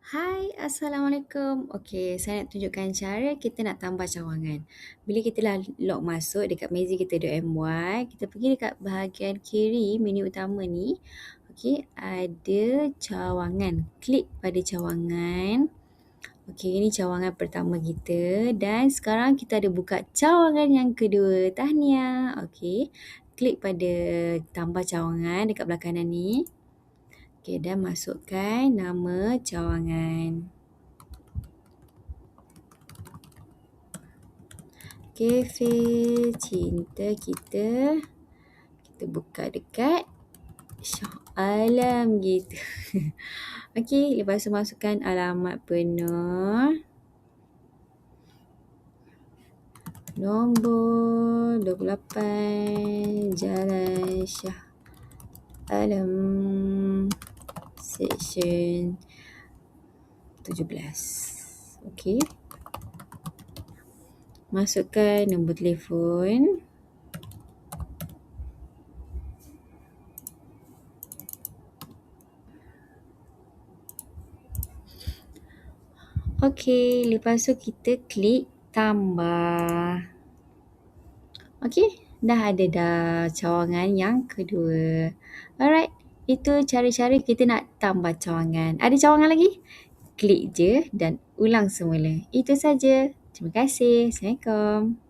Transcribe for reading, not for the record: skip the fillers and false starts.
Hai, Assalamualaikum. Okey, saya nak tunjukkan cara kita nak tambah cawangan. Bila kita dah log masuk dekat Magic kita.my, kita pergi dekat bahagian kiri menu utama ni. Okey, ada cawangan. Klik pada cawangan. Okey, ini cawangan pertama kita dan sekarang kita ada buka cawangan yang kedua. Tahniah. Okey, klik pada tambah cawangan dekat belah kanan ni. Okey, dan masukkan nama cawangan. Kafe cinta kita. Kita buka dekat Shah Alam gitu. Okey, lepas tu masukkan alamat penuh. Nombor 28 Jalan Shah Alam Seksyen 17. Okey. Masukkan nombor telefon. Okey, lepas tu kita klik tambah. Okey, dah ada dah cawangan yang kedua. Alright, itu cara-cara kita nak tambah cawangan. Ada cawangan lagi? Klik je dan ulang semula. Itu saja. Terima kasih. Assalamualaikum.